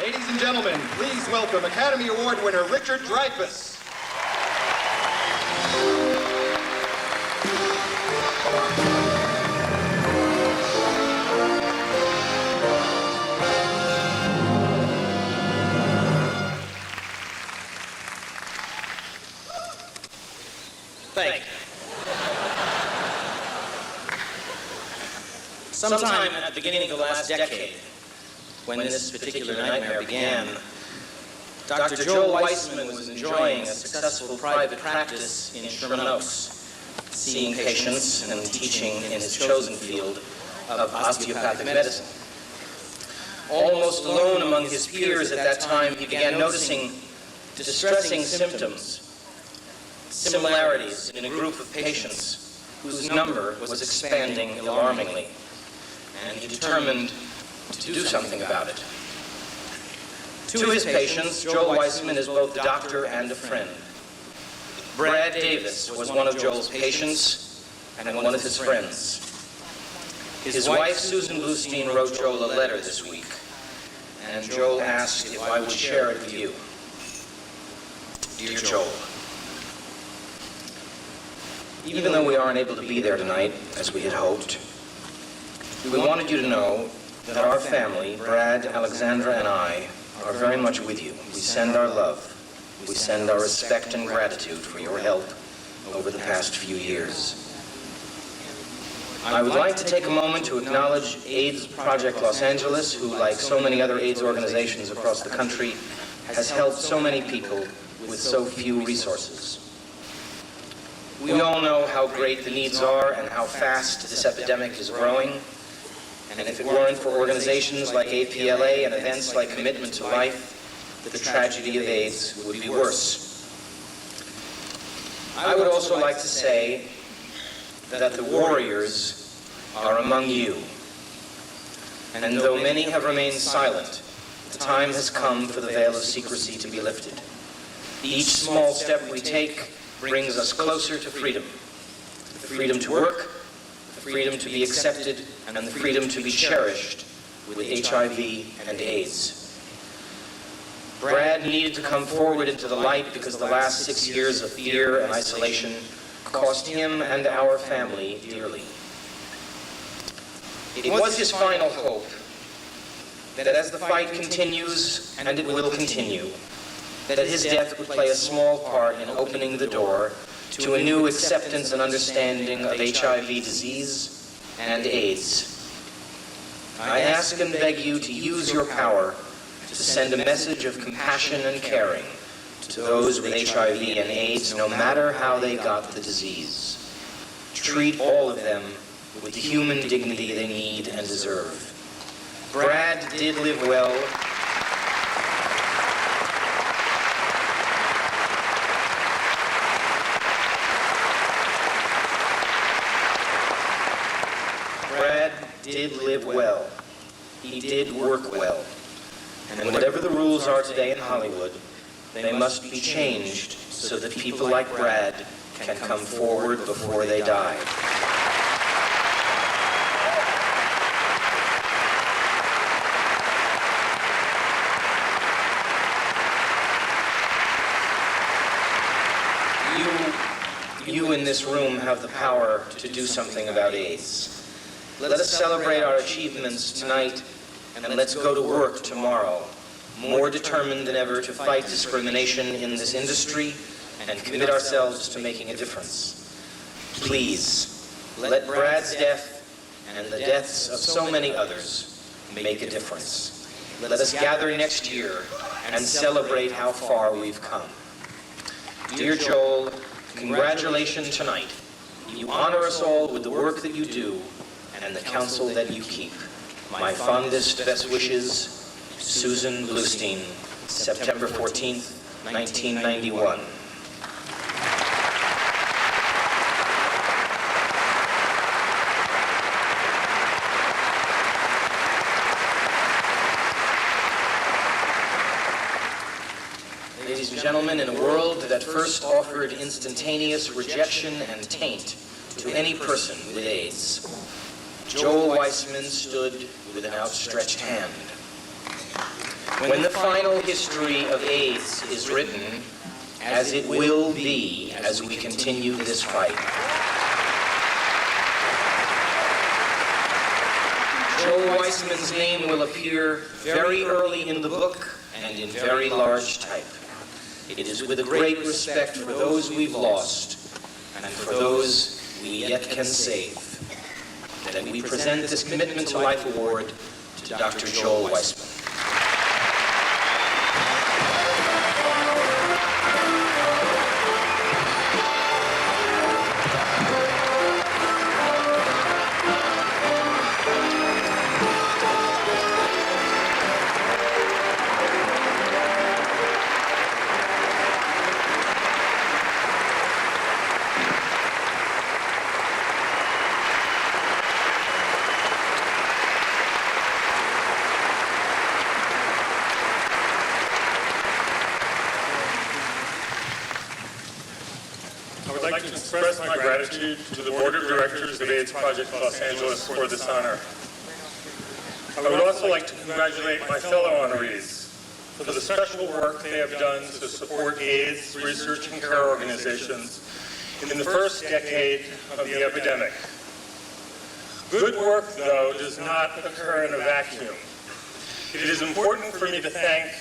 Ladies and gentlemen, please welcome Academy Award winner Richard Dreyfuss. Thank you. Sometime at the beginning of the last decade, when this particular nightmare began, Dr. Joel Weissman was enjoying a successful private practice in Sherman Oaks, seeing patients and teaching in his chosen field of osteopathic medicine. Almost alone among his peers at that time, he began noticing distressing symptoms, similarities in a group of patients whose number was expanding alarmingly, and he determined to do something about it. To his patients, Joel Weissman is both a doctor and a friend. Brad Davis was one of Joel's patients and one of his friends. His wife, Susan Bluestein, wrote Joel a letter this week, and Joel asked if I would share it with you. Dear Joel, even though we aren't able to be there tonight, as we had hoped, we wanted you to know that our family, Brad, Alexandra, and I, are very much with you. We send our love. We send our respect and gratitude for your help over the past few years. I would like to take a moment to acknowledge AIDS Project Los Angeles, who, like so many other AIDS organizations across the country, has helped so many people with so few resources. We all know how great the needs are and how fast this epidemic is growing. And if it weren't for organizations like APLA and events like Commitment to Life, the tragedy of AIDS would be worse. I would also like to say that the warriors are among you. And though many have remained silent, the time has come for the veil of secrecy to be lifted. Each small step we take brings us closer to freedom. The freedom to work, the freedom to be accepted, and the freedom to be cherished with HIV and AIDS. Brad needed to come forward into the light because the last 6 years of fear and isolation cost him and our family dearly. It was his final hope that as the fight continues, and it will continue, that his death would play a small part in opening the door to a new acceptance and understanding of HIV disease and AIDS. I ask and beg you to use your power to send a message of compassion and caring to those with HIV and AIDS, no matter how they got the disease. Treat all of them with the human dignity they need and deserve. Brad did live well. Brad did live well. He did work well. And whatever the rules are today in Hollywood, they must be changed so that people like Brad can come forward before they die. You in this room have the power to do something about AIDS. Let us celebrate our achievements tonight, and let's go to work tomorrow, more determined than ever to fight discrimination in this industry and commit ourselves to making a difference. Please, let Brad's death and the deaths of so many others make a difference. Let us gather next year and celebrate how far we've come. Dear Joel, congratulations tonight. You honor us all with the work that you do and the counsel that you keep. My fondest best wishes, Susan Bluestein, September 14th, 1991. Ladies and gentlemen, in a world that first offered instantaneous rejection and taint to any person with AIDS, Joel Weissman stood with an outstretched hand. When the final history of AIDS is written, as it will be as we continue this fight, Joel Weissman's name will appear very early in the book and in very large type. It is with a great respect for those we've lost and for those we yet can save that we present this Commitment to Life Award to Dr. Joel Weissman. I would like to express my gratitude to the Board of Directors of AIDS Project Los Angeles for this honor. I would also like to congratulate my fellow honorees for the special work they have done to support AIDS research and care organizations in the first decade of the epidemic. Good work, though, does not occur in a vacuum. It is important for me to thank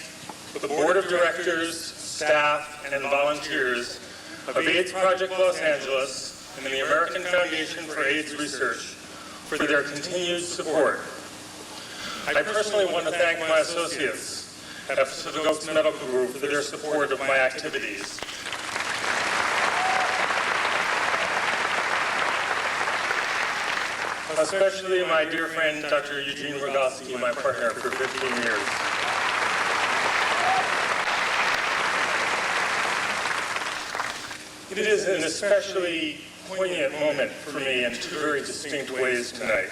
the Board of Directors, staff, and volunteers of AIDS Project Los Angeles and the American Foundation for AIDS Research for their continued support. I personally want to thank my associates at Pacific Oaks Medical Group for their support of my activities. Especially my dear friend, Dr. Eugene Rogoski, my partner for 15 years. It is an especially poignant moment for me in two very distinct ways tonight.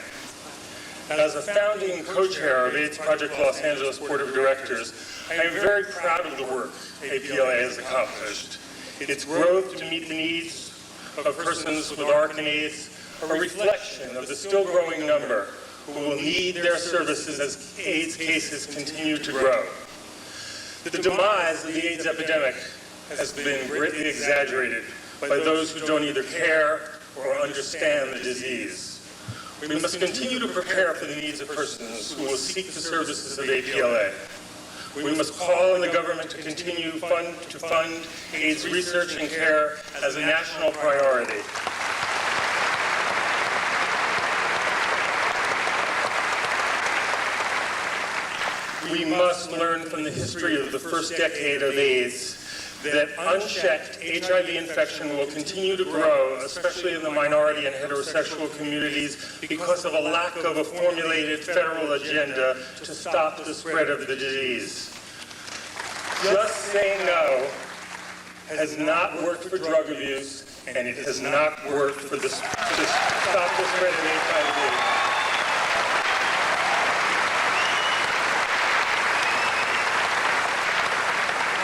As a founding co-chair of AIDS Project Los Angeles Board of Directors, I am very proud of the work APLA has accomplished. Its growth to meet the needs of persons with ARC and AIDS, a reflection of the still growing number who will need their services as AIDS cases continue to grow. The demise of the AIDS epidemic has been greatly exaggerated by those who don't either care or understand the disease. We must continue to prepare for the needs of persons who will seek the services of APLA. We must call on the government to continue to fund AIDS research and care as a national priority. We must learn from the history of the first decade of AIDS that unchecked HIV infection will continue to grow, especially in the minority and heterosexual communities, because of a lack of a formulated federal agenda to stop the spread of the disease. Just saying no has not worked for drug abuse, and it has not worked for to stop the spread of HIV.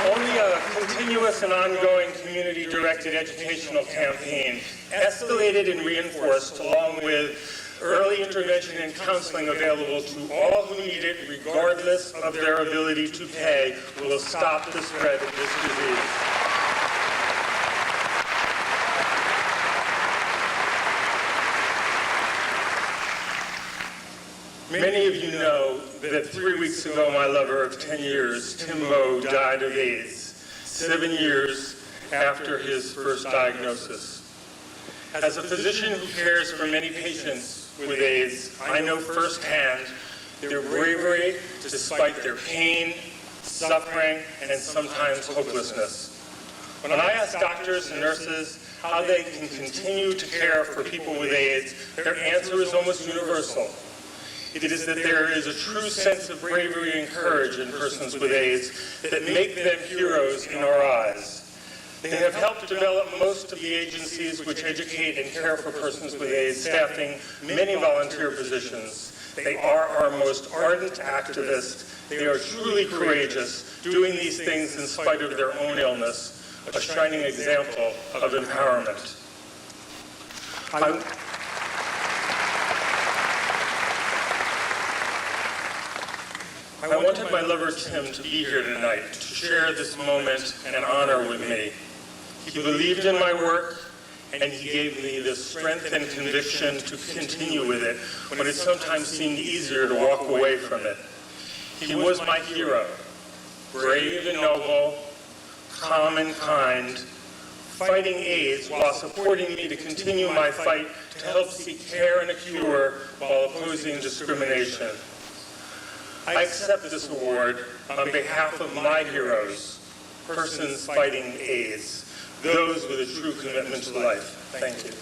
Only a continuous and ongoing community-directed educational campaign, escalated and reinforced, along with early intervention and counseling available to all who need it, regardless of their ability to pay, will stop the spread of this disease. Many of you know that 3 weeks ago, my lover of 10 years, Timbo, died of AIDS, 7 years after his first diagnosis. As a physician who cares for many patients with AIDS, I know firsthand their bravery despite their pain, suffering, and sometimes hopelessness. When I ask doctors and nurses how they can continue to care for people with AIDS, their answer is almost universal. It is that there is a true sense of bravery and courage in persons with AIDS that make them heroes in our eyes. They have helped develop most of the agencies which educate and care for persons with AIDS, staffing many volunteer positions. They are our most ardent activists. They are truly courageous, doing these things in spite of their own illness, a shining example of empowerment. I wanted my lover Tim to be here tonight to share this moment and honor with me. He believed in my work, and he gave me the strength and conviction to continue with it when it sometimes seemed easier to walk away from it. He was my hero, brave and noble, calm and kind, fighting AIDS while supporting me to continue my fight to help seek care and a cure while opposing discrimination. I accept this award on behalf of my heroes, persons fighting AIDS, those with a true commitment to life. Thank you.